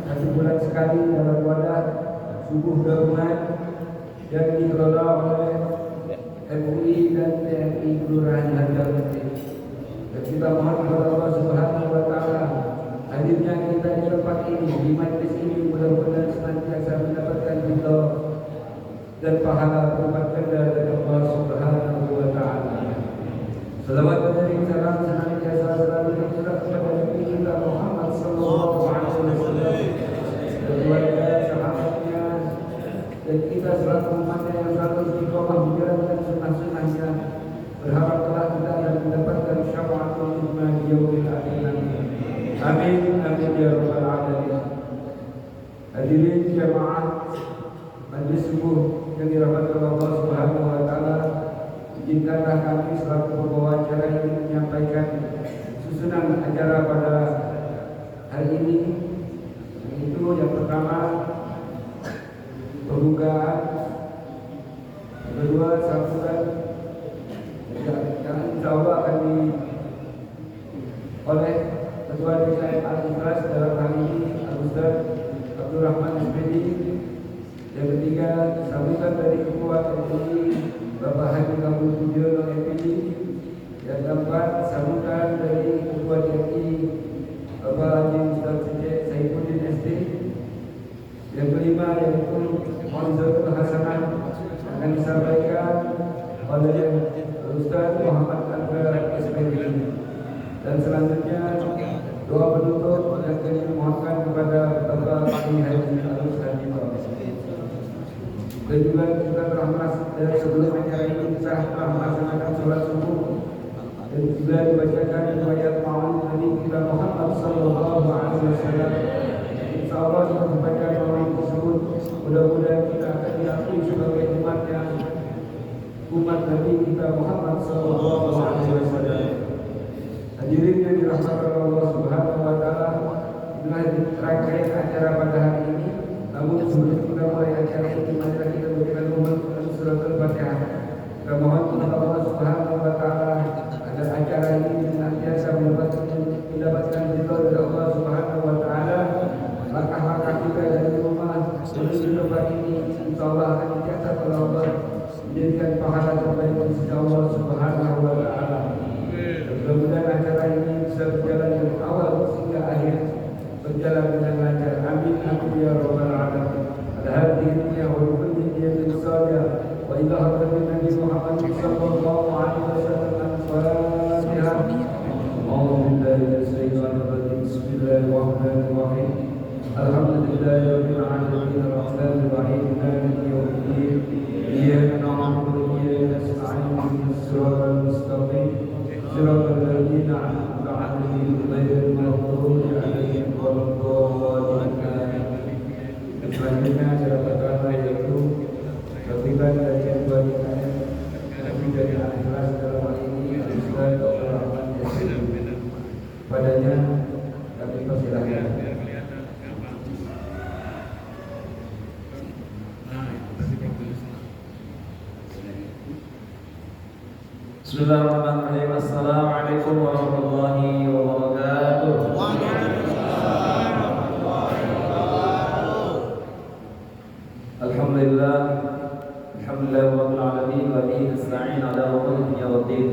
satu bulan sekali dalam wadah subuh gabungan yang dikelola oleh MUI dan TNI Kelurahan Harjamukti. Dan kita mohon kepada Allah Subhanahu wa taala, hadirnya kita di tempat ini, di majlis ini, mudah-mudahan senantiasa mendapatkan ridha dan pahala berlipat ganda dari Allah Subhanahu wa taala. Selawat dan salam senantiasa selalu tercurah kepada Nabi kita Muhammad sallallahu alaihi wasallam, keluarga, sahabatnya, dan kita selaku umatnya yang selalu istiqomah menjalankan sunnah-sunnahnya. Berharap telah kita akan mendapatkan syafaatul uzma di yaumil akhir nanti. Amin amin ya rabbal alamin. Hadirin jamaah majlis subuh yang dirahmati Allah Subhanahu wa taala, izinkanlah kami selaku pembawa acara ini menyampaikan susunan acara pada hari ini. Itu yang pertama pembukaan, yang kedua sambutan, yang insya Allah akan oleh Ketua DKM Al-Ikhlas dalam hal ini Al-Ustaz Abdurrahman SPD. Yang ketiga sambutan dari Ketua MUI Bapak Haji Kabul Budiono SPD. Yang keempat sambutan dari Ketua DKI Bapak Haji Ustaz Saifuddin SD. Yang kelima yaitu Monzotul Hasanah akan disampaikan oleh Ustaz Muhammad Anwar SPD. Dan selanjutnya doa penutup yang kami mohonkan kepada Bapak Haji Alus Hadi. Dan juga kita telah dari sebelum acara ini kita telah melaksanakan sholat subuh dan juga dibacakan riwayat maulid Nabi kita Muhammad sallallahu alaihi wasallam. Insyaallah dengan membaca maulid tersebut mudah-mudahan kita akan diakui sebagai umat Nabi kita Muhammad sallallahu alaihi wasallam. Hadirin yang dirahmati Allah Subhanahu wa taala, inilah rangkaian acara pada hari ini. Namun sebelum kita mulai acara ini, mari kita berikan membaca surat Al-Fatihah. Kita mohon kepada Allah Subhanahu wa taala agar acara ini senantiasa mendapatkan ridha dari Allah Subhanahu wa taala. Langkah-langkah kita dari rumah menuju tempat ini insyaallah akan dicatat oleh Allah menjadikan pahala terbaik di sisi Allah Subhanahu wa taala. Mudah-mudahan acara ini bisa berjalan dari awal hingga akhir berjalan dengan lancar. Amin amin ya rabbal alamin. Ala hadhihi dunya wa kulli niyatin salihah wa ila hadratin Nabi Muhammad sallallahu alaihi wasallam. Al-Fatihah. A'udzu billahi minasyaitonir rajim. Bismillahirrahmanirrahim. Alhamdulillahi rabbil alamin arrahmanir rahim maliki yaumiddin. Iyyaka na'budu wa iyyaka nasta'in ihdinas siratal mustaqim. Siratal ladzina an'amta 'alaihim ghairil maghdubi 'alaihim waladdallin. Selanjutnya acara pertama yaitu keterlibatan dari Ketua DKM Nabi dari Al-Ikhlas dalam hal ini Ustaz Abdurrahman SPD. Padanya kami persilahkan. Bismillahirrahmanirrahim. Assalamualaikum warahmatullahi wabarakatuh. Alhamdulillah, alhamdulillah rabbil alamin wa bihi nasta'in ala umuri dunya waddin.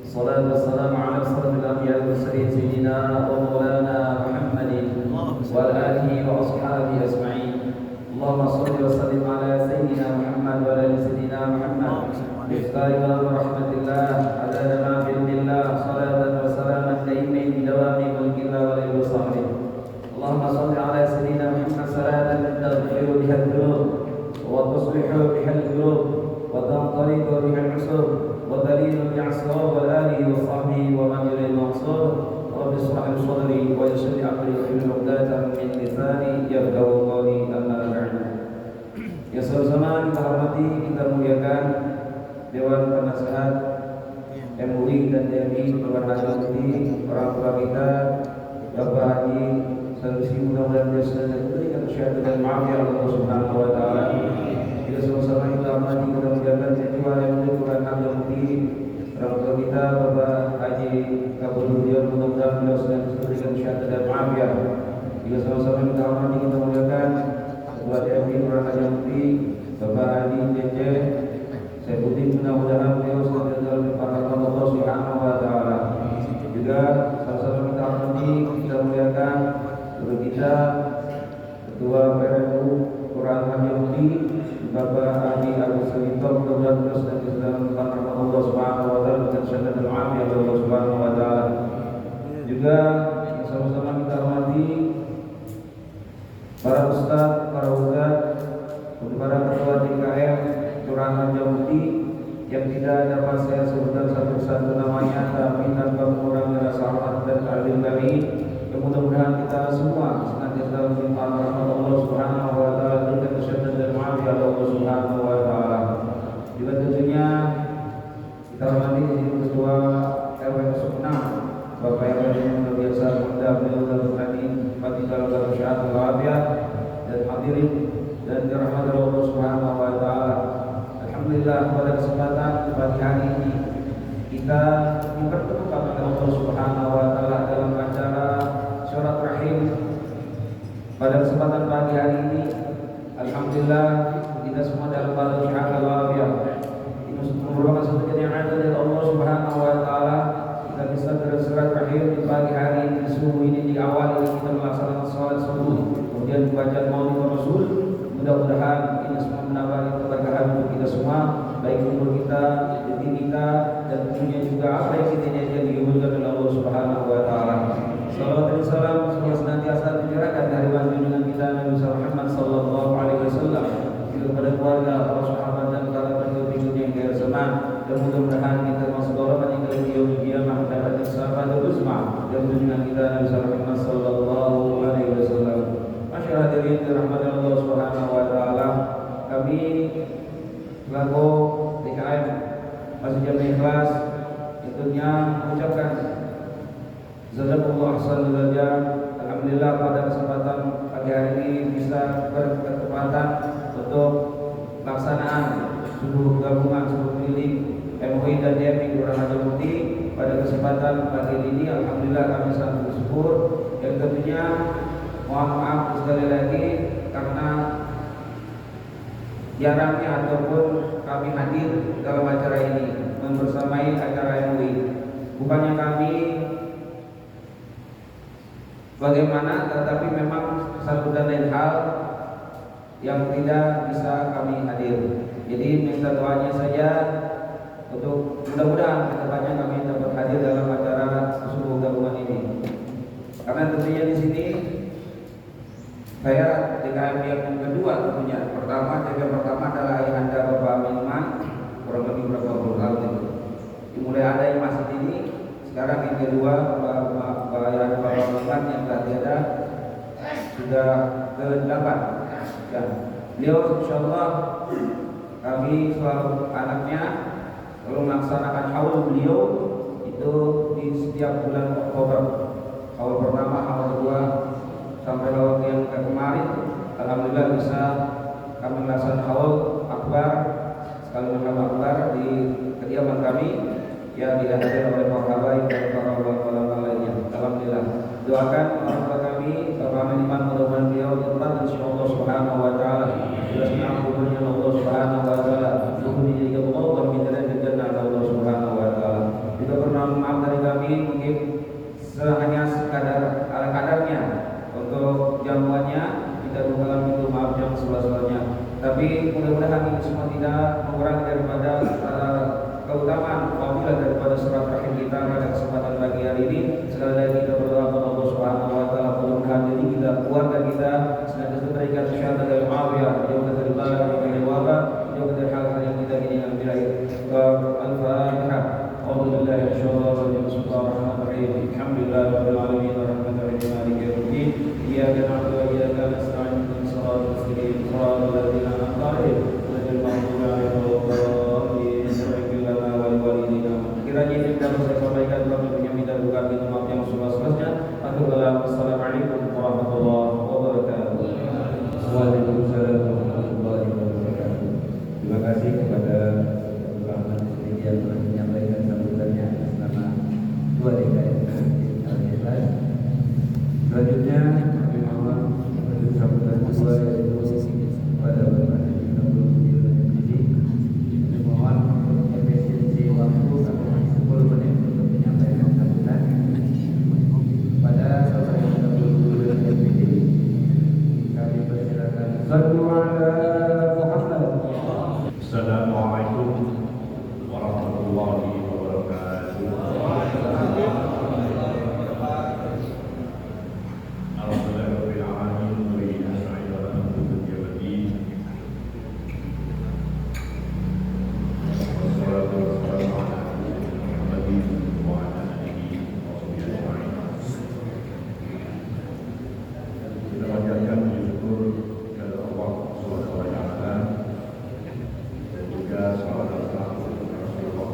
Salatu wassalamu ala asyrafil anbiya'i wal mursalin sayyidina wa maulana Muhammadin wa ala alihi wa ashabihi ajma'in. Allahumma shalli wa sallim ala sayyidina Muhammad wa ala ali sayyidina Muhammad. Bismillahirrahmanirrahim. Rahmatillah ala nabiyyillah salatan wa salaman daimin bidawami mulkillah wa alihi wa sahbihi. Allahumma shalli ala sayyidina Muhammad salatan taghfiru biha dzunub wa tuslihu biha al-qulub wa tanqalibu biha al-usub wa talilu bi'asrar wa alihi wa sahbihi wa man yulil mansur. Rabbi shrah li sadri wa yassir li amri wa hlul 'uqdatam min lisani yafqahu qawli. Amma ba'du. Ya sama-sama kita hormati, kita muliakan Dewan Penasehat MUI dan TNI Kelurahan Harjamukti, orang tua kita Bapak Haji Sanusi, mudah-mudahan dia senantiasa diberikan syahadat dan maaf ya Allah Subhanahu wa taala. Kita sama-sama kita hormati, kita muliakan Ketua MUI Kelurahan Harjamukti, orang tua kita Bapak Haji Kabul Budiono, mudah-mudahan beliau senantiasa diberikan syahadat dan maaf ya. Juga sama-sama kita hormati, kita muliakan Ketua DPD Kelurahan Jambi, Bapak Adi Cece. Saya putih, mudah-mudahan beliau selalu dalam limpahan Allah Subhanahu wa taala. Juga sama-sama kita hormati, kita muliakan guru kita Ketua PRU Kelurahan Jambi, Bapak Adi Agus Salito, mudah-mudahan beliau selalu dalam limpahan Allah Subhanahu wa taala dengan syahadatul afiyah Allah Subhanahu wa taala. Juga sama-sama kita hormati para ustaz, para ustaz, para ketua DKM Kelurahan Jambi yang tidak dapat saya sebutkan satu-satu namanya, tapi tanpa mengurangi rasa hormat dan ta'zim kami. Mudah-mudahan kita semua senantiasa dalam limpahan rahmat Allah Subhanahu wa taala dan kesyahatan dan afiyah Allah Subhanahu wa taala. Juga tentunya kita hormati Ketua RW 06 Bapak yang luar biasa, mudah beliau dalam tadi pati dalam kesyahatan wafiyah dan hadirin dan dirahmati Allah Subhanahu wa taala. Alhamdulillah, pada kesempatan pagi hari ini kita dipertemukan oleh Allah Subhanahu wa taala dalam acara syarat rahim. Pada kesempatan pagi hari ini alhamdulillah kita semua dalam keadaan sehat walafiat. Ini merupakan satu kenikmatan dari Allah Subhanahu wa taala. Kita bisa bersirat rahim di pagi hari di subuh ini, di awal ini kita melaksanakan salat subuh, kemudian membaca maulid Rasul. Mudah-mudahan ini semua menambah keberkahan untuk kita semua, baik umur kita, rezeki kita, dan tentunya juga apa yang kita janjikan dikabulkan oleh Allah Subhanahu wa taala. Salawat dan salam semoga senantiasa tercurahkan dari junjungan kita Nabi Muhammad sallallahu alaihi wasallam kepada keluarga, para sahabat dan para pengikut yang khair zaman. Dan mudah-mudahan kita masuk golongan yang kelima yaumul qiyamah mendapatkan syafaat uzma dan junjungan kita Nabi Muhammad sallallahu alaihi wasallam. Masyaallah, hadirin dirahmati Allah Subhanahu wa taala. Kami selaku DKM Masjid Jami Ikhlas tentunya mengucapkan jazakumullah khairan jaza. Alhamdulillah pada kesempatan pagi hari ini bisa berkesempatan untuk pelaksanaan seluruh gabungan seluruh keliling MUI dan DMI Kelurahan Jambi pada kesempatan pagi ini. Alhamdulillah kami sangat bersyukur dan tentunya mohon maaf sekali lagi karena jarangnya ataupun kami hadir dalam acara ini membersamai acara MUI. Bukannya kami bagaimana, tetapi memang satu dan lain hal yang tidak bisa kami hadir. Jadi minta doanya saja untuk mudah-mudahan kedepannya kami dapat hadir dalam acara subuh gabungan ini. Karena tentunya di sini saya DKM yang kedua tentunya. DKM pertama adalah ayahanda Bapak Aminman, kurang lebih berapa puluh tahun itu. Dimulai ada yang masih ini. Sekarang yang kedua Bapak ayahanda Bapak Aminman yang telah tiada sudah ke-8. Dan beliau insyaallah kami selalu anaknya selalu melaksanakan haul beliau itu di setiap bulan Oktober. Haul pertama, haul kedua, sampai haul yang kemarin alhamdulillah bisa kami melaksanakan haul akbar sekali makam akbar di kediaman kami yang dihadiri oleh para habaib dan para ulama lainnya. Alhamdulillah. Doakan orang tua kami Bapak Aminman, mudah-mudahan beliau tetap insyaallah Subhanahu wa taala jelasnya ampunnya Allah Subhanahu wa taala untuk dijadikan Allah minta dan jannah Allah Subhanahu wa taala. Juga permohonan maaf dari kami mungkin hanya sekadar ala kadarnya untuk jamuannya, kita bukan minta maaf yang sebesar-besarnya. Tapi mudah-mudahan ini semua tidak mengurangi daripada keutamaan fadilah daripada surat rahim kita pada kesempatan pagi hari ini. Sekali lagi kita berdoa kepada Allah Subhanahu wa taala mudah-mudahan diri kita, keluarga kita senantiasa diberikan kesehatan dan afiyat, dijauhkan dari bala dan wabah, dijauhkan dari hal-hal yang kita inginkan bila Al-Fatihah. Alhamdulillah insyaallah bismillahirrahmanirrahim. Alhamdulillahirabbil alamin arrahmanir rahim maliki yaumiddin. Iyyaka na'budu wa iyyaka nasta'in ihdinas siratal mustaqim siratal ladzina an'amta 'alaihim ghairil maghdubi 'alaihim waladdallin. Kiranya ini dapat saya sampaikan kami punya minta bukan minta maaf yang sebesar-besarnya. Assalamualaikum warahmatullahi wabarakatuh. kedua yaitu pada Bapak Haji Abdul Mudir Al-Jidi. Dimohon efisiensi waktu sampai 10 menit untuk menyampaikan sambutan. Pada Bapak Haji Abdul Mudir Al-Jidi kami persilakan. Sallu ala Muhammad. Assalamualaikum warahmatullahi wabarakatuh. Alhamdulillahirabbil alamin wa bihi nasta'in ala umuri dunya wassalatu wassalamu ala Muhammadin wa ala alihi wa sahbihi ajma'in. Kita panjatkan puji syukur kepada Allah Subhanahu wa taala dan juga salawat dan salam kepada Rasulullah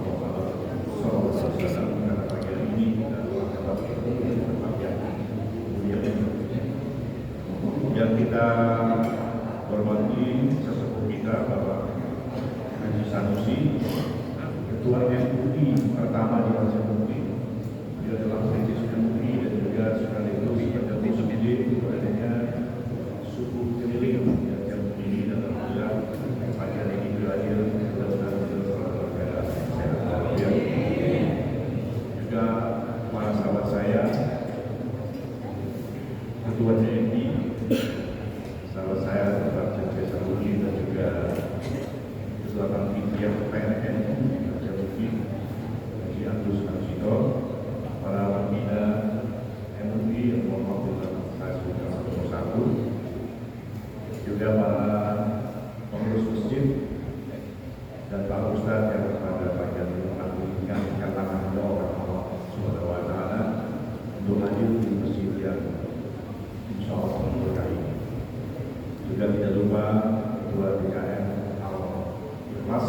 sallallahu alaihi wasallam karena pagi hari ini kita dapat berbahagia yang kita hormati sesepuh kita Bapak Haji Sanusi, Ketua MUI pertama di Aceh Mukti. Dia adalah Presiden MUI dan juga sekaligus Ketua Subdit adanya suku keliling di Aceh Mukti ini, dan alhamdulillah pagi hari ini berakhir mudah-mudahan keadaan sehat walafiat. Juga para sahabat saya, Ketua TNI, sahabat saya Bapak Haji Sanusi dan juga Ketua Panitia PNN Aceh Mukti Haji Agus Arsito, para pembina MUI yang mewakili saya sudah satu, juga para pengurus masjid dan para ustadz yang pada bagian mengagunkan katakan doa Allah Subhanahu wa taala untuk hadir di masjid yang insyaallah berkah ini. Juga tidak lupa Ketua DKM Al-Ikhlas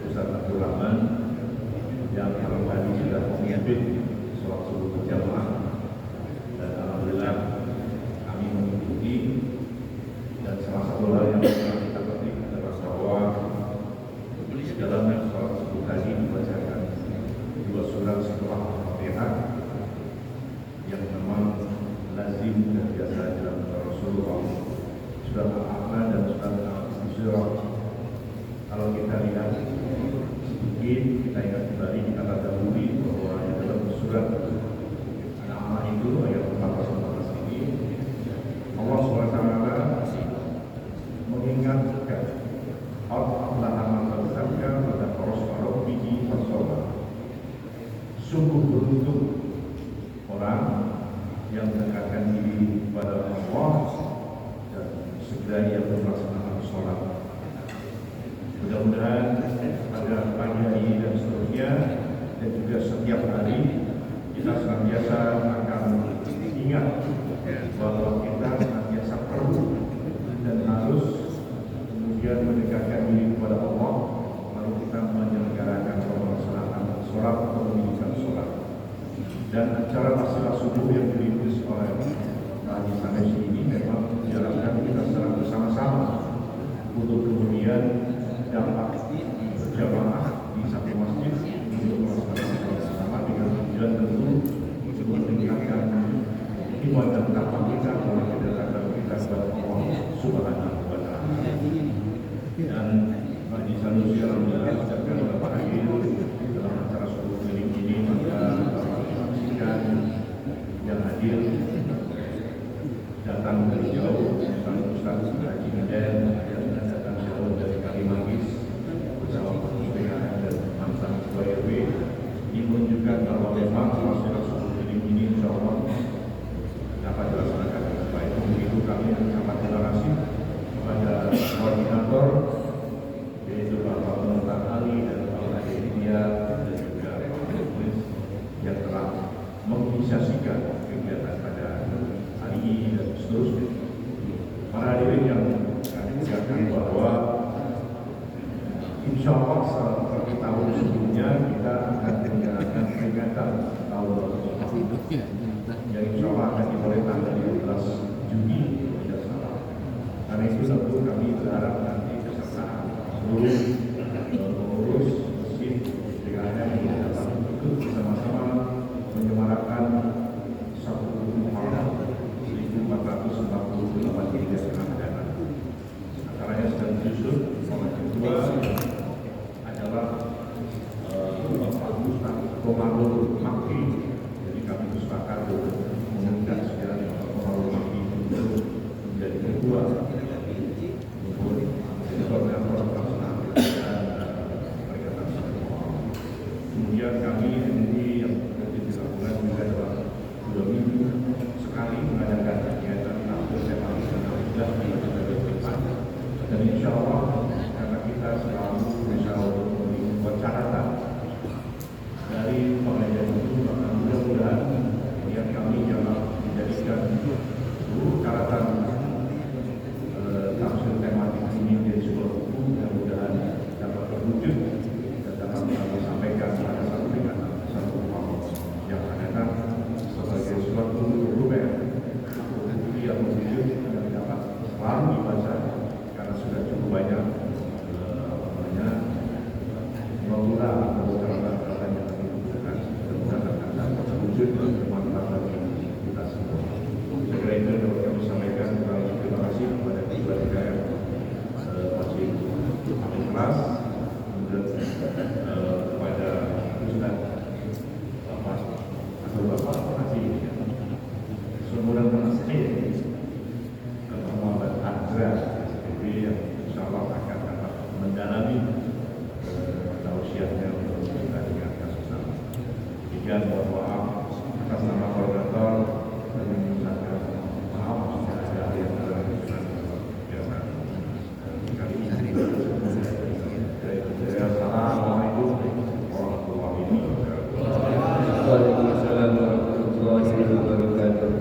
Ustaz Abdul Rahman yang kalau tadi sudah memimpin sholat subuh berjamaah, dan alhamdulillah kami mengikuti. Dan salah satu hal yang kita petik adalah bahwa di dalamnya sholat subuh tadi dibacakan 2 surat setelah Al-Fatihah yang memang lazim dan biasa dilakukan Rasulullah, surat Al-A'la dan surat Al-Hujurat. Kalau kita lihat sedikit, kita ingat kembali, kita ketahui bahwa dalam surat Al-A'la itu ayat 14 ini Allah SWT mengingatkan pada Rasulullah bihi fasolah. Sungguh beruntung orang yang mendekatkan diri kepada Allah dan segera ia melaksanakan sholat. Mudah-mudahan pada pagi hari ini dan seterusnya dan juga setiap hari kita senantiasa akan ingat bahwa kita senantiasa perlu dan harus kemudian mendekatkan diri kepada Allah, lalu kita menyelenggarakan melaksanakan sholat atau menunaikan sholat. Dan acara masalah subuh yang dirintis oleh Pak Haji Sanusi ini memang dijalankan kita secara bersama-sama untuk kemudian dapat berjamaah di satu masjid untuk melaksanakan sholat bersama dengan tujuan tentu untuk meningkatkan iman dan takwa kita bahwa kedekatan kita kepada Allah Subhanahu wa taala. Dan Pak Haji Sanusi alhamdulillah mengucapkan beberapa hari dalam acara subuh keliling ini, maka saksikan yang hadir datang dari jauh, misalnya Ustaz Haji Meden yang datang jauh dari Kalimangis bersama PKN dan mantan Ketua RW. Ini menunjukkan bahwa memang masalah subuh keliling ini insya Allah dapat dilaksanakan dengan baik. Begitu kami mengucapkan terima kasih kepada koordinator yaitu Bapak Mentan Ali dan Bapak Haji India dan juga Pak Mulis yang telah menginisiasikan kegiatan pada hari ini dan seterusnya. Para hadirin yang kami ucapkan bahwa insya Allah seperti tahun sebelumnya kita akan menjalankan peringatan tahun 2020 yang insya Allah akan dimulai tanggal 15 Juni tidak salah. Karena itu tentu kami berharap nanti beserta seluruh pengurus masjid dengan yang dapat ikut bersama-sama menyemarakan satu Muharram 1448 Hijriah. di depan. Dan insya Allah karena kita selalu berusaha untuk membuat catatan dari pengajian itu, maka mudah-mudahan niat kami jangan dijadikan seluruh catatan tafsir tematik ini menjadi sebuah buku, mudah-mudahan dapat terwujud dan dapat kami sampaikan pada satu peringatan satu Muharram yang akan datang sebagai suatu dokumen buku yang mewujud dan dapat selalu dibaca karena sudah cukup banyak mengulang atau catatan-catatan yang dibutuhkan dan mudah-mudahan akan terwujud dan bermanfaat bagi kita semua. Segera itu dapat kami sampaikan. Terima kasih kepada Ketua DKM Masjid Amin Kelas, kemudian kepada Ustaz Bapak atau Bapak Haji Sumuran Masjid Muhammad Azra SPP yang insya Allah akan dapat mendalami tausiahnya untuk kita dengan kasus nama. Demikian, mohon maaf atas nama koordinator dan mengucapkan maaf jika ada yang berkenan biasa kali ini. Assalamualaikum warahmatullahi wabarakatuh. Waalaikumsalam warahmatullahi wabarakatuh.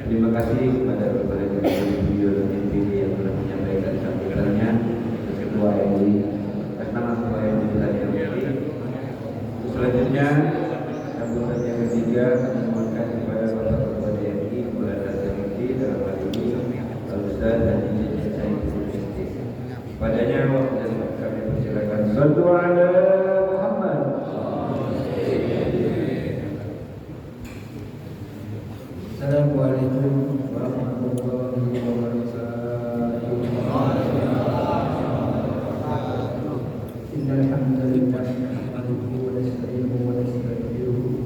Terima kasih kepada Bapak Ibu dan Ibu yang telah menyampaikan sambutannya. Ketua MUI, atas nama Ketua MUI tadi yang berhenti. Selanjutnya sambutan yang ketiga kami mohonkan kepada Bapak Ketua DMI Kepada DMI dalam hal ini Al-Ustaz dan Insinyur Said Kulisi. Padanya dan kami persilakan. Sallu ala Muhammad. Assalamualaikum warahmatullahi wabarakatuh. Innal hamdalillah nahmaduhu wa nasta'inuhu wa nastaghfiruh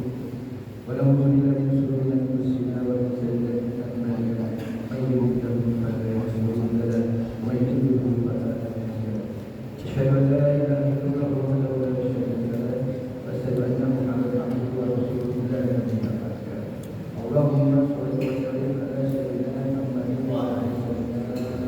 wa na'udzu billahi min shururi anfusina wa min sayyiati a'malina. May yahdihillahu fala mudilla lahu wa may yudlil fala hadiya lahu. Asyhadu an la ilaha illallah wahdahu la syarika lahu wa asyhadu anna Muhammadan abduhu wa rasuluhu la nabiyya ba'dahu. Allahumma shalli wa sallim ala sayyidina Muhammadin wa ala alihi wa sahbihi.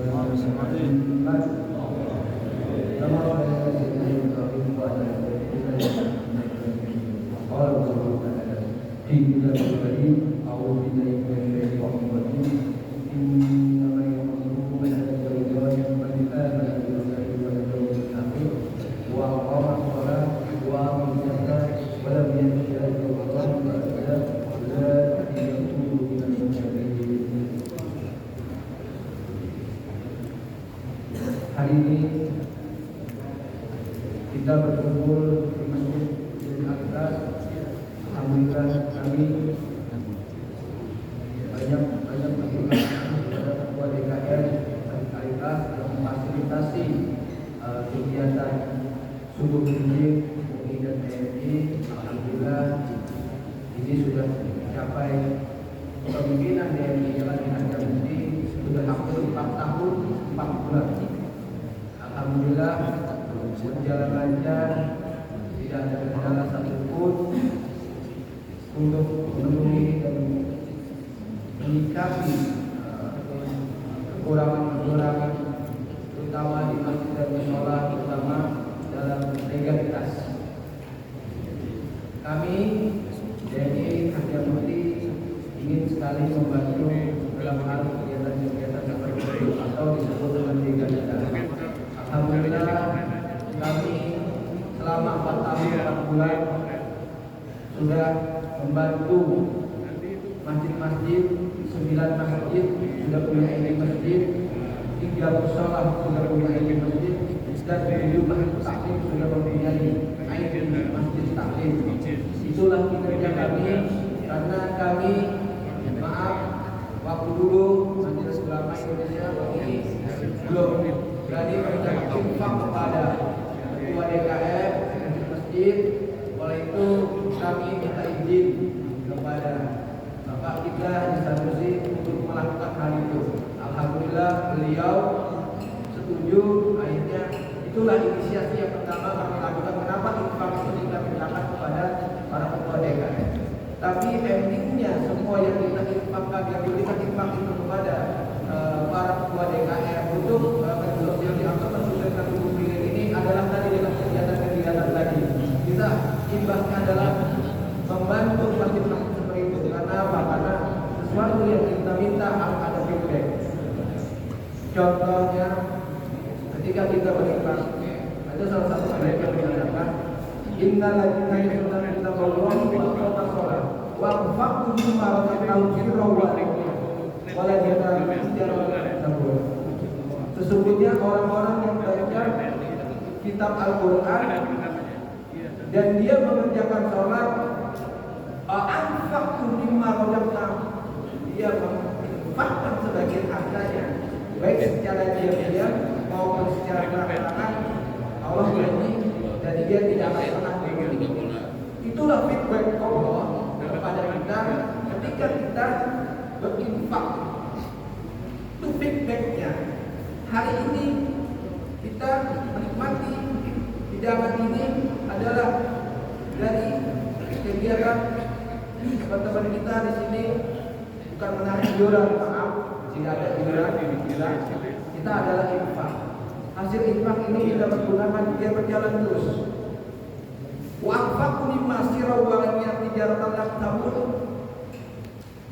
Hari ini kita berkumpul di Masjid Al-Aqsa. Alhamdulillah kami banyak berterima kasih kepada Ketua DKM Syariah yang memfasilitasi kegiatan subuh masjid MUI dan TNI. Alhamdulillah ini sudah mencapai kepemimpinan DNI Jalan Minhaj Jamudi sudah hampir 4 tahun 4 bulan. Alhamdulillah berjalan lancar, tidak ada kendala satupun untuk memenuhi dan menyikapi kekurangan-kekurangan terutama di masjid dan mushola, terutama dalam legalitas. Kami DNI Hajar Mukti ingin sekali membantu dalam hal kegiatan-kegiatan seperti itu atau disebut dengan legalitas. Alhamdulillah kami selama 4 tahun 4 bulan sudah membantu masjid-masjid, 9 masjid sudah punya izin masjid, 3 mushola sudah punya izin masjid, dan 7 masjid taklim sudah mempunyai izin masjid taklim. Itulah kinerja kami karena kami waktu dulu Majelis Ulama Indonesia ini belum berani memberikan infak kepada Ketua DKM masjid. Oleh itu kami minta izin kepada Bapak kita di Sanusi untuk melakukan hal itu. Alhamdulillah beliau setuju. Akhirnya itulah inisiasi yang pertama kami lakukan. Kenapa infak itu kita mintakan kepada para Ketua DKM. Tapi endingnya semua yang kita infakkan, yang kita infak itu kepada para ketua DKM untuk sosialisasi atau mensukseskan hukum piling ini adalah tadi dengan kegiatan-kegiatan tadi. Kita imbasnya adalah membantu masing-masing seperti itu. Karena apa? Karena sesuatu yang kita minta harus ada feedback. Contohnya ketika kita beribadah, ada salah satu ayat yang mengatakan innal ladzina yaquluna innallaha wa sholat wa anfaqu mimma razaqnahum sirran wa alaniyyatan. Sesungguhnya orang-orang yang belajar kitab Al-Quran dan dia mengerjakan sholat, anfaqu mimma razaqnahum, dia menginfakkan sebagian hartanya, baik secara diam-diam maupun secara terang-terangan. Allah janji dan dia tidak akan pernah merugi. Itulah feedback Allah kepada kita ketika kita berinfak. Itu feedbacknya. Hari ini kita menikmati hidangan ini adalah dari kegiatan teman-teman kita di sini, bukan menarik iuran, maaf, tidak ada iuran, kita adalah infak. Hasil infak ini kita pergunakan, dia berjalan terus. Wa anfaqu mimma sirra wa lam tijaratan lam tabur.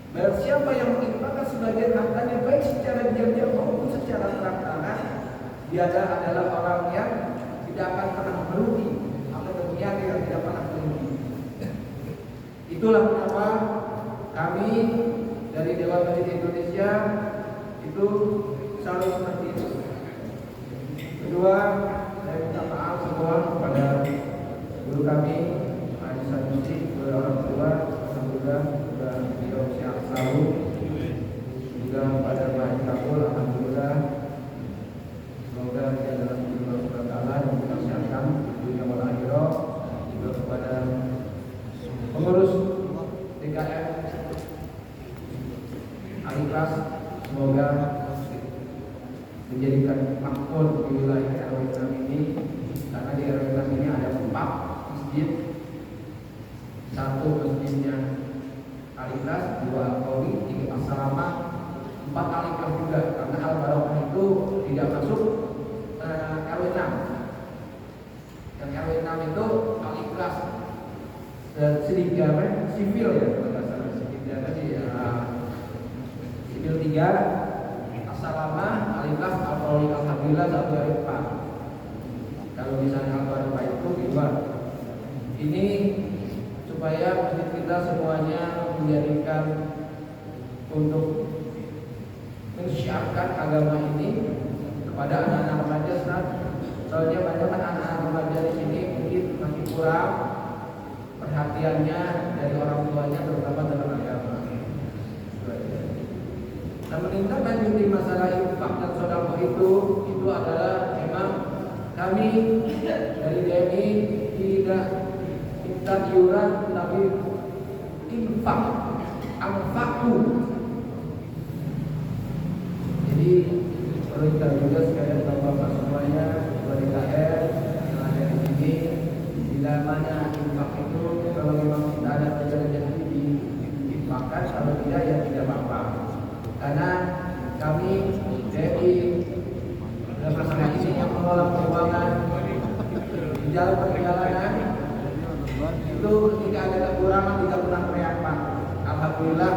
Barang siapa yang menginfakkan sebagian hartanya baik secara diam-diam maupun secara terang-terangan, dia adalah orang yang tidak akan pernah merugi, atau dunia yang tidak pernah merugi. Itulah kenapa kami dari Dewan Masjid Indonesia itu selalu seperti itu. Kedua, saya minta maaf semua kepada guru kami, Haji Sanusi, kepada orang tua, alhamdulillah sudah beliau sehat selalu. Juga pada Pak Kapul, alhamdulillah. Semoga dia dalam Allah SWT yang menasihatkan dunia wal akhirah. Juga kepada pengurus DKM Alikas, semoga menjadikan makmur di wilayah RW 6 ini, karena di RW 6 ini ada 4 masjid, 1 masjidnya Alikas, 2 Al-Qawi, 3 As-Salama, 4 Alikas juga, karena Al-Barokah itu tidak masuk RW 6. Yang RW 6 itu Alikas sedikit sivil ya, sivil 3, As-Salama, Alikas, Al-Qawi, alhamdulillah 1 dari 4. Kalau misalnya Al-Barokah itu di luar. Ini supaya masjid kita semuanya menjadikan untuk menyiarkan agama ini kepada anak-anak remaja. Soalnya banyak kan anak-anak remaja di sini mungkin masih kurang perhatiannya dari orang tuanya, terutama dalam agama. Nah, menindaklanjuti masalah infak dan sedekah itu adalah memang kami dari DMI tidak minta iuran, tapi infak, anfaqu. Jadi perlu kita juga sekalian bapak-bapak semuanya, DKM yang ada di sini, bila mana infak itu kalau memang tidak ada perjalanan diinfakkan, kalau tidak ya tidak apa-apa. Karena kami dari masalah ini yang mengelola keuangan di dalam perjalanan itu ketika ada kekurangan tidak pernah teriak Pak. Alhamdulillah,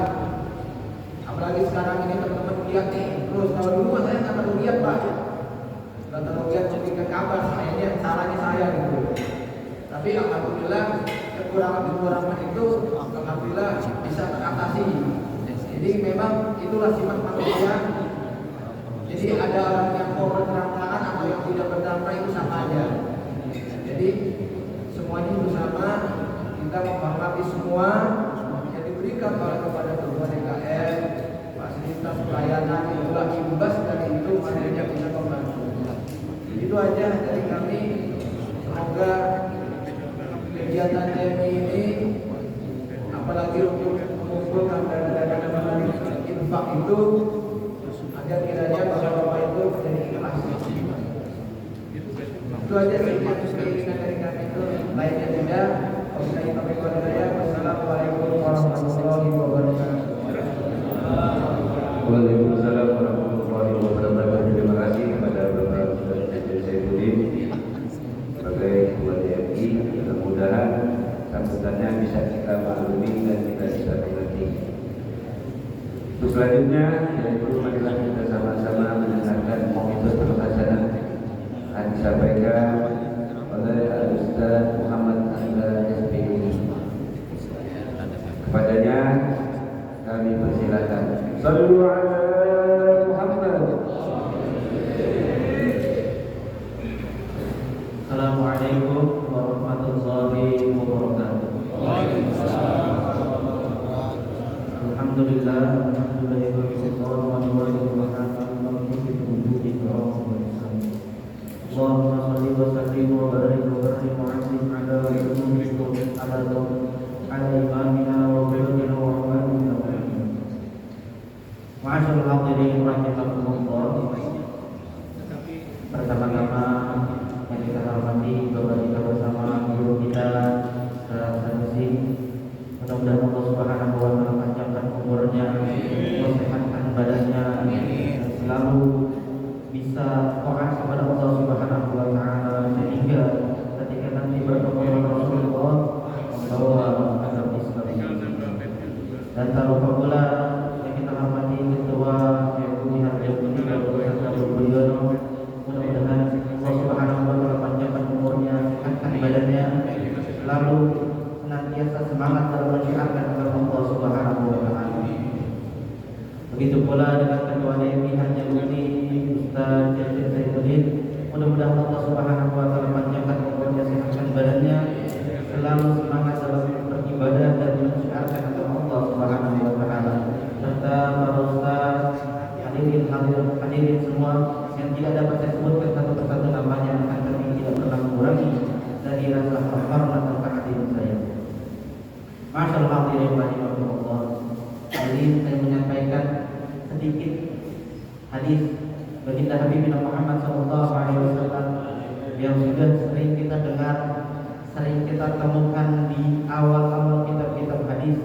apalagi sekarang ini teman-teman lihat nih terus. Kalau dulu saya nggak terlalu lihat Pak, nggak terlalu lihat ke kabar sayanya salahnya saya gitu. Tapi alhamdulillah kekurangan itu alhamdulillah bisa teratasi. Jadi memang itulah sifat manusia. Jadi ada orang yang mau berterang-terangan atau yang tidak berterang-terangan itu sama aja. Jadi semuanya itu sama. Kita menghormati semua yang diberikan oleh kepada ketua DKM, fasilitas pelayanan, itulah imbas dari itu makanya kita membantu. Itu aja dari kami. Semoga kegiatan DMI ini, apalagi untuk mengumpulkan dana infak itu, agar kiranya bapak-bapak itu menjadi ikhlas. Itu aja keinginan dari kami itu. Lainnya tidak. Wassalamualaikum warahmatullahi wabarakatuh. Waalaikumsalam warahmatullahi wabarakatuh. disampaikan oleh Al-Ustaz Muhammad Anda SPU. Kepadanya kami persilakan. Sallu ala Muhammad. Assalamualaikum warahmatullahi wabarakatuh. Alhamdulillah, Allahumma shalli wa sallim wa barik wa barik wa azim ala ala imamina wa qudwatina wa amalina Ma'asyarul hadirin rahimakumullah. Pertama-tama yang kita hormati Bapak kita bersama guru kita Sanusi. Mudah-mudahan Allah Subhanahu wa taala panjangkan umurnya, memsehatkan badannya, dan selalu bisa taat kepada Allah Subhanahu wa taala sehingga ketika nanti bertemu dengan Rasulullah membawa agama Islam. Dan tak lupa pula yang kita hormati Ketua MUI Harjamuni Bapak Ustaz Abdul Budiono. Mudah-mudahan Allah Subhanahu wa taala panjangkan umurnya, sehatkan badannya, selalu senantiasa semangat dalam menyiarkan agama Allah Subhanahu wa taala. Begitu pula dengan Ketua DMI Harjamuni Ustaz Jazil Saifuddin. Mudah-mudahan Allah Subhanahu wa taala panjangkan umurnya, sehatkan badannya, selalu semangat dalam beribadah dan menyiarkan agama Allah Subhanahu wa taala. Serta para ustaz, hadirin semua yang tidak dapat saya sebutkan satu persatu namanya, akan kami tidak pernah mengurangi dari rasa hormat dan kehadiran saya. Masyaallah hadirin rahimakumullah. Jadi saya menyampaikan sedikit hadis baginda Habibina Muhammad sallallahu alaihi wasallam yang sudah sering kita dengar, sering kita temukan di awal-awal kitab-kitab hadis.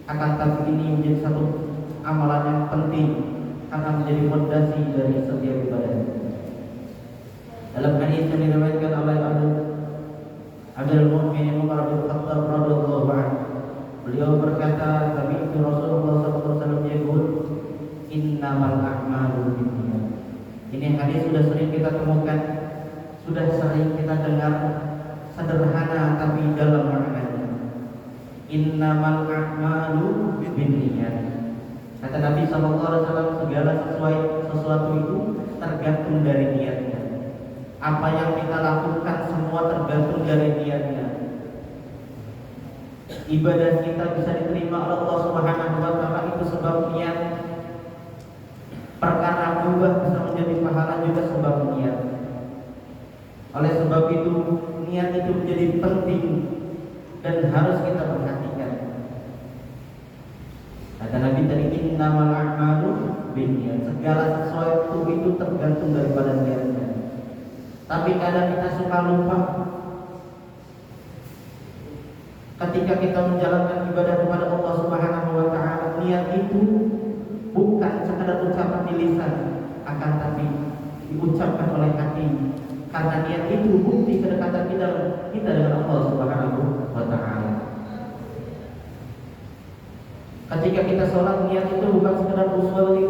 Akan tapi ini menjadi satu amalan yang penting karena menjadi fondasi dari setiap ibadah. Dalam hadis yang diriwayatkan oleh Amirul Mukminin Umar bin Khattab radhiyallahu anhu, beliau berkata, "Sami'tu Rasulullah sallallahu alaihi wasallam yaqul, innamal a'malu binniyat." Ini hadis sudah sering kita temukan, sudah sering kita dengar, sederhana tapi dalam maknanya. Innamal a'malu binniyat. Kata Nabi SAW, segala sesuatu itu tergantung dari niatnya. Apa yang kita lakukan semua tergantung dari niatnya. Ibadah kita bisa diterima oleh Allah Subhanahu wa taala itu sebab niat. Perkara mubah bisa menjadi pahala juga sebab niat. Oleh sebab itu niat itu menjadi penting dan harus kita perhatikan. Kata Nabi tadi, innamal a'malu binniyat. Segala sesuatu itu tergantung daripada niatnya. Tapi kadang kita suka lupa. Ketika kita menjalankan ibadah kepada Allah Subhanahu wa taala, niat itu bukan sekadar ucapan di lisan, akan tapi diucapkan oleh hati. Karena niat itu bukti kedekatan kita dengan Allah Subhanahu wa taala. Ketika kita sholat, niat itu bukan sekedar usolli,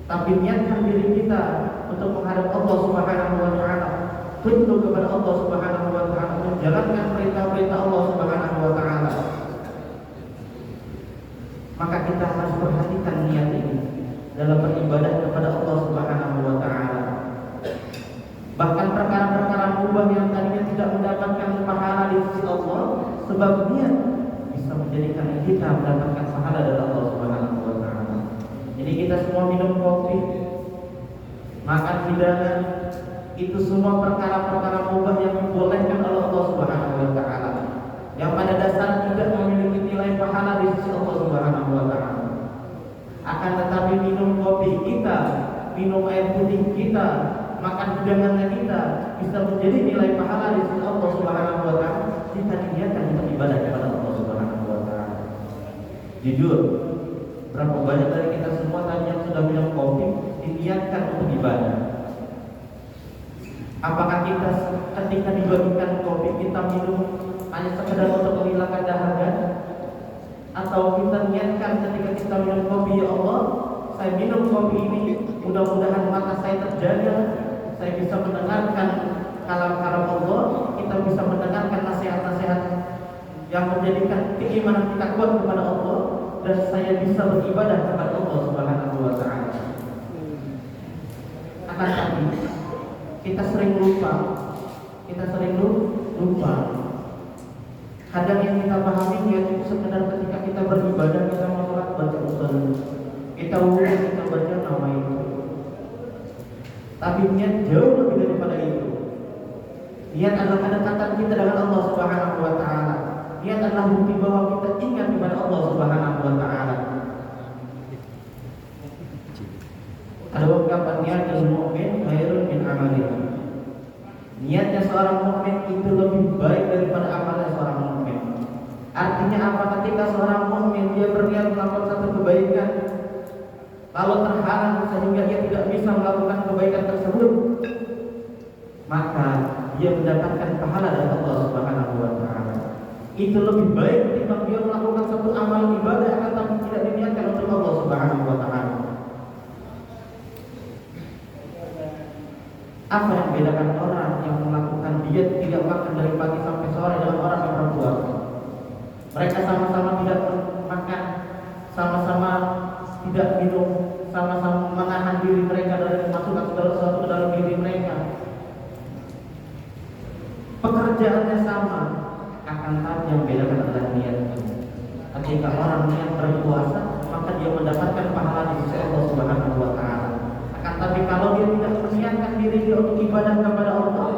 tapi niatkan diri kita untuk menghadap Allah Subhanahu wa taala, tunduk kepada Allah Subhanahu wa taala, menjalankan perintah-perintah Allah Subhanahu wa taala. Maka kita harus perhatikan niat ini dalam beribadah kepada Allah Subhanahu wa taala. Bahkan perkara-perkara mubah yang tadinya tidak mendapatkan pahala di sisi Allah, sebab niat bisa menjadikan kita mendapatkan pahala dari Allah Subhanahu wa taala. Jadi kita semua minum kopi, makan hidangan, itu semua perkara-perkara mubah yang dibolehkan oleh Allah Subhanahu wa taala, yang pada dasar tidak memiliki nilai pahala di sisi Allah Subhanahu wa taala. Akan tetapi minum kopi kita, minum air putih kita, makan hidangannya kita bisa menjadi nilai pahala di sisi Allah Subhanahu wa taala jika diniatkan untuk ibadah kepada Allah Subhanahu wa taala. Jujur, berapa banyak dari kita semua tadi yang sudah minum kopi diniatkan untuk ibadah? Apakah kita ketika dibagikan kopi kita minum hanya sekedar untuk menghilangkan dahaga? Atau kita niatkan ketika kita minum kopi, ya Allah, saya minum kopi ini mudah-mudahan mata saya terjaga, saya bisa mendengarkan kalam-kalam Allah, kita bisa mendengarkan nasihat-nasihat yang menjadikan keimanan kita kuat kepada Allah, dan saya bisa beribadah kepada Allah Subhanahu wa taala. Akan tapi kita sering lupa. Kadang yang kita pahami niat itu sekedar ketika kita beribadah, kita mau sholat baca usul, kita wudu, kita baca nama itu. Tapi niat jauh lebih daripada itu. Niat adalah kedekatan kita dengan Allah Subhanahu wa taala. Niat adalah bukti bahwa kita ingat kepada Allah Subhanahu wa taala. Ada ungkapan niatul mu'min khairun min amalihi. Niatnya seorang mukmin itu lebih baik daripada amalnya seorang mukmin. Artinya apa? Ketika seorang mukmin dia berniat melakukan satu kebaikan, lalu terhalang sehingga dia tidak bisa melakukan kebaikan tersebut, maka dia mendapatkan pahala dari Allah Subhanahu wa taala. Itu lebih baik ketimbang dia melakukan satu amal ibadah akan tapi tidak diniatkan untuk Allah Subhanahu wa taala. Apa yang membedakan orang yang melakukan diet tidak makan dari pagi sampai sore dengan orang yang berpuasa? Mereka sama-sama tidak makan, sama-sama tidak minum, sama-sama menahan diri mereka dari memasukkan segala sesuatu ke dalam diri mereka. Pekerjaannya sama, akan tapi yang membedakan adalah niatnya. Ketika orang niat berpuasa, maka dia mendapatkan pahala di sisi Allah Subhanahu wa taala. Tapi kalau dia tidak menyiapkan diri dia untuk ibadah kepada Allah,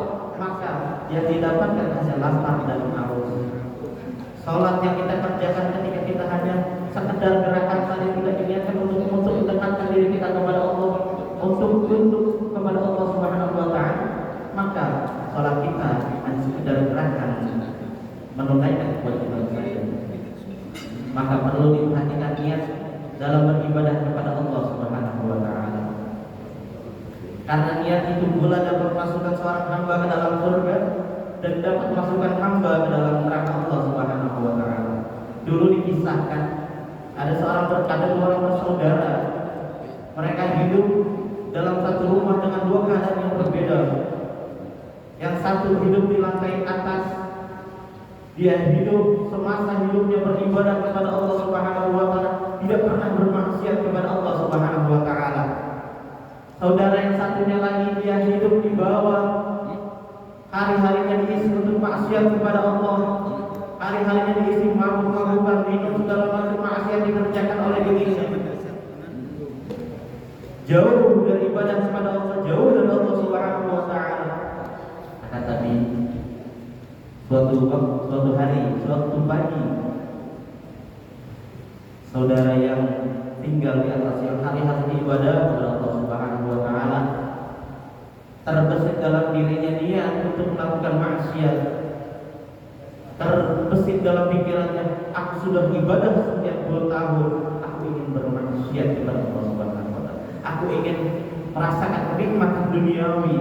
maka yang didapatkan hanya lapar dan haus. Salat yang kita kerjakan ketika kita hanya sekedar gerakan saja tidak diniatkan untuk mendekatkan diri kita kepada Allah, untuk tunduk kepada Allah Subhanahu wa taala, maka salat kita hanya sekedar gerakan menunaikan kewajiban saja. Maka perlu diperhatikan niat dalam beribadah kepada Allah Subhanahu wa taala. Karena niat itu pula dapat memasukkan seorang hamba ke dalam surga dan dapat memasukkan hamba ke dalam neraka Allah Subhanahu wa taala. Dulu dikisahkan ada dua orang bersaudara. Mereka hidup dalam satu rumah dengan dua keadaan yang berbeda. Yang satu hidup di lantai atas, dia hidup semasa hidupnya beribadah kepada Allah Subhanahu wa taala, tidak pernah bermaksiat kepada Allah Subhanahu wa taala. Saudara yang satunya lagi dia hidup di bawah, hari-harinya diisi untuk maksiat kepada Allah, hari-harinya diisi mabuk-mabukan, minum segala macam maksiat dikerjakan oleh dirinya. Jauh dari ibadah kepada Allah, jauh dari Allah Subhanahu wa taala. Akan tapi suatu hari, suatu pagi, saudara yang tinggal di atas yang hari-hari ibadah kepada Allah Subhanahu wa taala, terbesit dalam dirinya niat untuk melakukan maksiat. Terbesit dalam pikirannya, aku sudah ibadah sekian puluh tahun, aku ingin bermaksiat kepada Allah Subhanahu wa taala. Aku ingin merasakan kenikmatan duniawi.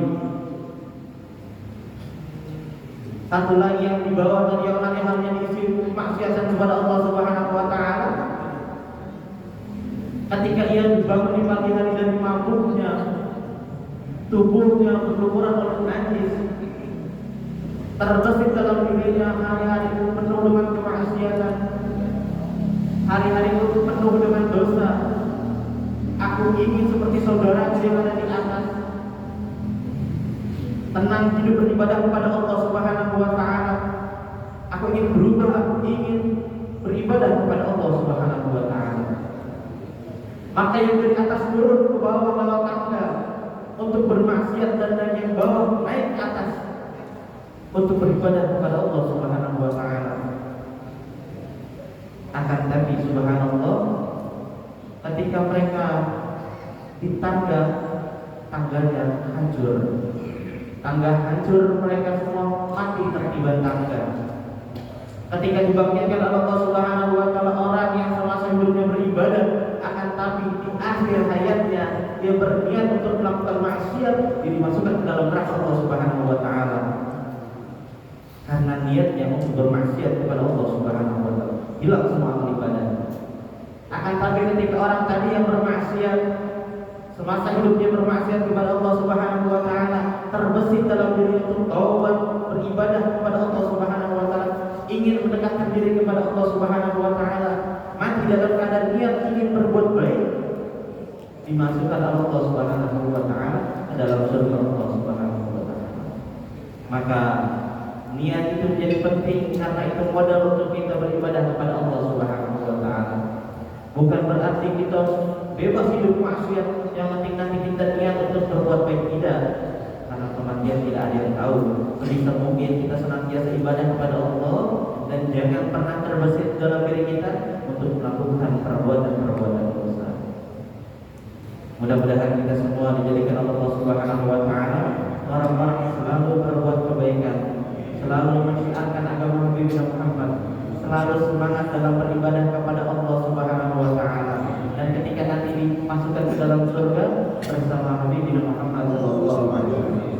Satu lagi yang dibawa dari orang yang hanya diisi maksiatan kepada Allah Subhanahu wa taala. Ketika ia dibangun di pagi hari dari mabuknya, tubuhnya berlumuran oleh najis, terbesit dalam dirinya hari-hari itu penuh dengan kemaksiatan, hari-hari itu penuh dengan dosa. Aku ingin seperti saudara yang ada di atas, tenang hidup beribadah kepada Allah Subhanahu wa taala. Aku ingin berubah, aku ingin beribadah kepada Allah Subhanahu wa taala. Maka yang dari atas turun ke bawah lewat tangga untuk bermaksiat, dan yang bawah naik ke atas untuk beribadah kepada Allah Subhanahu wa taala. Akan tapi subhanallah, ketika mereka di tangganya hancur. Tangga hancur, mereka semua mati tertiban tangga. Ketika dibangkitkan Allah Subhanahu wa taala orang yang semasa hidupnya beribadah, akan tapi di akhir hayatnya dia berniat untuk melakukan maksiat, dia dimasukkan ke dalam neraka Allah Subhanahu wa taala. Karena niatnya untuk bermaksiat kepada Allah Subhanahu wa taala, hilang semua amal ibadah. Akan tapi ketika orang tadi yang bermaksiat, semasa hidupnya bermaksiat kepada Allah Subhanahu wa taala, terbesit dalam diri untuk taubat, beribadah kepada Allah Subhanahu wa taala, ingin mendekatkan diri kepada Allah Subhanahu wa taala, mati dalam keadaan niat ingin berbuat baik, dimasukkan Allah Subhanahu wa taala ke dalam surga Allah Subhanahu wa taala. Maka niat itu menjadi penting karena itu modal untuk kita beribadah kepada Allah Subhanahu wa taala. Bukan berarti kita bebas hidup maksiat, yang penting nanti kita niat untuk berbuat baik, tidak. Karena kematian tidak ada yang tahu. Sebisa mungkin kita senantiasa ibadah kepada Allah dan jangan pernah terbesit dalam diri kita untuk melakukan perbuatan-perbuatan dosa. Mudah-mudahan kita semua dijadikan Allah Subhanahu wa taala orang-orang yang selalu berbuat kebaikan, selalu mensyiarkan agama Nabi Muhammad, selalu semangat dalam beribadah kepada Allah Subhanahu wa taala, dan ketika nanti dimasukkan ke dalam surga bersama Nabi Muhammad sallallahu alaihi wasallam.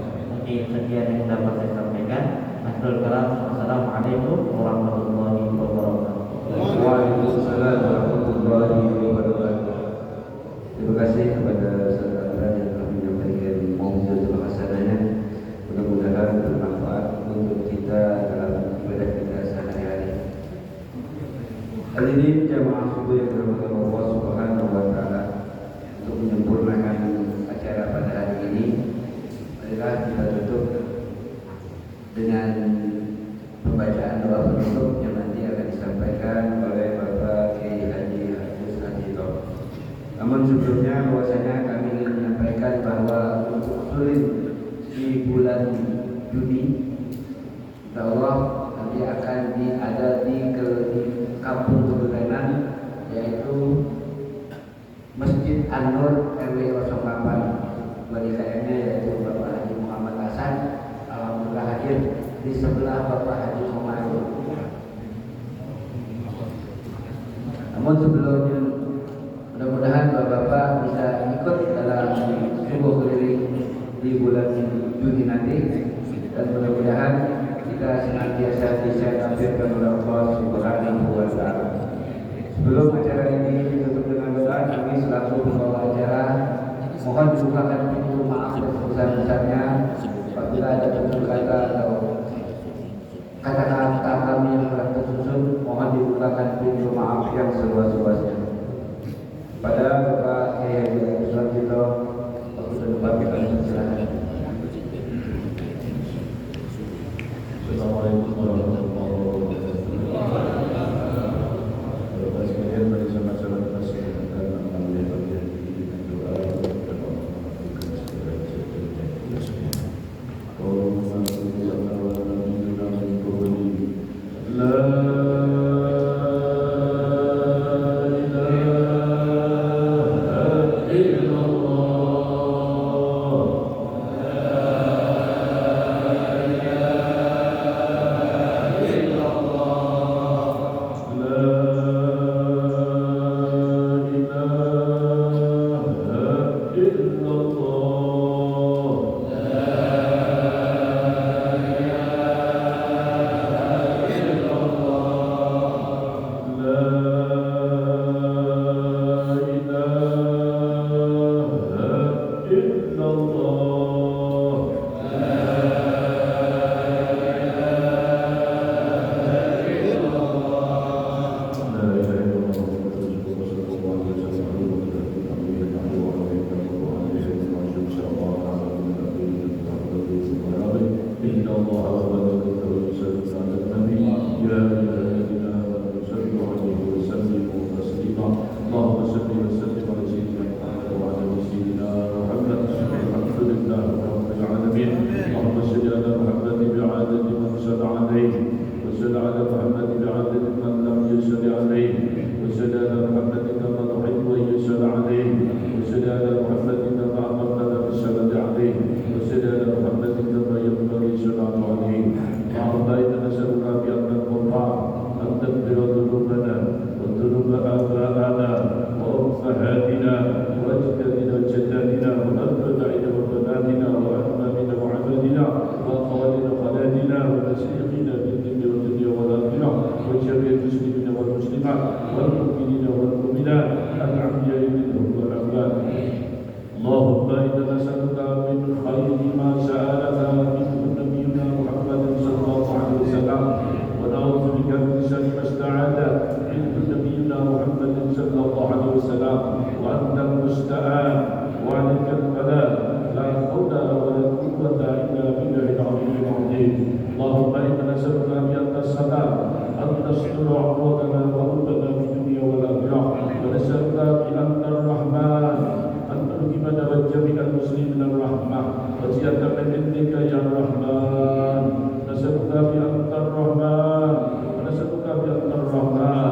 Mungkin sekian yang dapat saya sampaikan. Akhirul kalam. Wassalamualaikum warahmatullahi wabarakatuh. Waalaikumsalam warahmatullahi wabarakatuh. Terima kasih kepada saudara yang telah menyampaikan mau'izatul hasanahnya. Mudah-mudahan bermanfaat untuk kita dalam ibadah kita sehari-hari. Hadirin jamaah subuh yang dirahmati Allah Subhanahu wa taala, untuk menyempurnakan acara pada hari ini, marilah kita tutup dengan pembacaan doa penutup yang nanti akan disampaikan oleh Bapak Kiai Haji Agus Hadito. Namun sebelumnya bahwasanya kami ingin menyampaikan bahwa untuk sulit di bulan Juni, insya Allah nanti akan ada di Kampung Kebeganan, yaitu Masjid An-Nur RW 08. Balikannya yaitu Bapak Haji Muhammad Hasan, alhamdulillah hadir di sebelah Bapak Haji Komarudin. Namun sebelumnya mudah-mudahan Bapak-Bapak bisa ikut dalam subuh keliling di bulan Juni nanti, dan mudah-mudahan kita senantiasa bisa tampilkan oleh Allah Subhanahu wa taala. Sebelum acara ini ditutup dengan doa, kami selaku pembawa acara mohon dibukakan pintu maaf yang sebesar-besarnya apabila ada tutur kata atau kata-kata kami yang telah tersusun, mohon dibukakan pintu maaf yang seluas-luasnya. Pada Bapak Kiai Haji Agus Hadito, waktu ke depan kita silakan. Assalamualaikum warahmatullahi wabarakatuh. Bapak sekalian, mari sama-sama kita silakan mengambil bagian dengan doa dan mengamalkan segala sesuatunya. Allahumma shalli ala nabiyyina Muhammadin. La اللهم إنا نسألك من خير ما سألك قوة إلا بالله العلي العظيم. اللهم إنا نسألك بأن السلام أن تستر عوراتنا وعيوبنا في الدنيا والآخرة، ونسألك بأنت الرحمن أن ترحمنا وجميع المسلمين الرحمة وزيادة من عندك يا رحمن. نسألك بأنت الرحمن ونسألك بأنت الرحمن،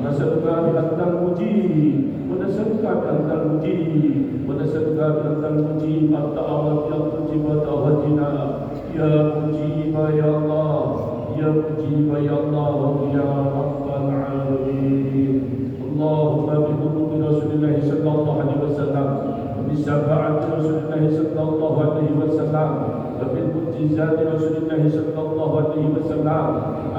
نسألك بأنت المجيب ونسألك بأنت المجيب ونسألك بأنت المجيب الدعوات yang تجيب دعوتنا يا مجيب يا الله يا مجيب يا الله يا رب العالمين. اللهم بحضور رسول الله صلى الله عليه وسلم وبشفاعة رسول الله صلى الله عليه وسلم وبالمعجزات رسول الله صلى الله عليه وسلم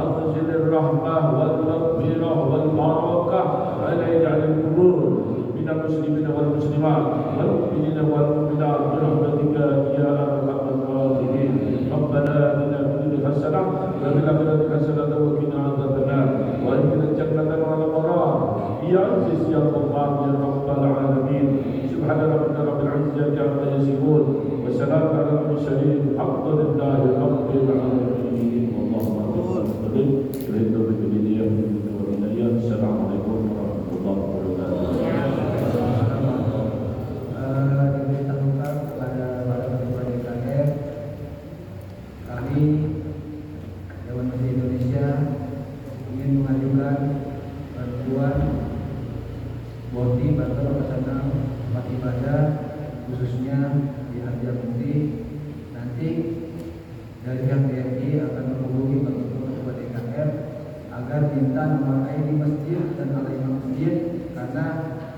أنزل الرحمة والمغفرة والبركة على أهل القبور من المسلمين والمسلمات والمؤمنين والمؤمنات برحمتك يا أرحم الراحمين. ربنا آتنا في الدنيا حسنة وفي الآخرة حسنة وقنا عذاب النار وأدخلنا الجنة مع الأبرار يا عزيز يا غفار يا رب العالمين. سبحان ربك رب العزة عما يصفون وسلام على المرسلين الحمد لله رب العالمين. اللهم صل وسلم. Assalamualaikum warahmatullahi wabarakatuh. Diberitahukan kepada para ketua DKM, kami Dewan Masjid Indonesia ingin mengajukan bantuan bodi bantuan operasional tempat ibadah khususnya di Harja Mukti. Nanti dari pihak TNI akan menghubungi ketua DKM agar minta nomor ID masjid dan ala imam masjid, karena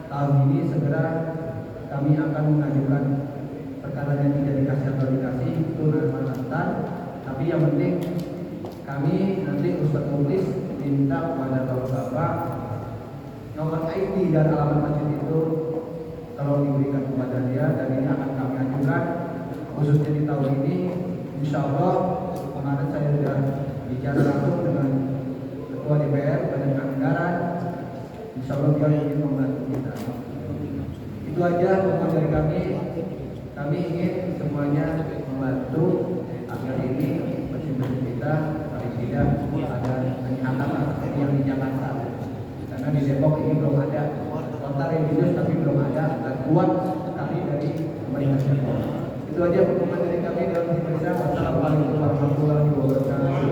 tahun ini segera kami akan mengajukan perkara yang tidak dikasih atau dikasih itu nama lantar. Tapi yang penting kami nanti Ustadz Mukhlis minta kepada bapak-bapak nomor ID dan alamat masjid itu kalau diberikan kepada dia, dan ini akan kami ajukan khususnya di tahun ini. Insya Allah kemarin saya sudah bicara langsung dengan Ketua DPR Badan Anggaran, insya Allah dia ingin membantu kita. Itu aja pokok dari kami. Kami ingin semuanya membantu agar ini masjid-masjid kita paling tidak ada peningkatan seperti yang di Jakarta. Karena di Depok ini belum ada kota religius, tapi belum ada dan kuat sekali dari pemerintah Depok. Itu aja pokok dari kami dalam Indonesia. Wassalamualaikum warahmatullahi wabarakatuh.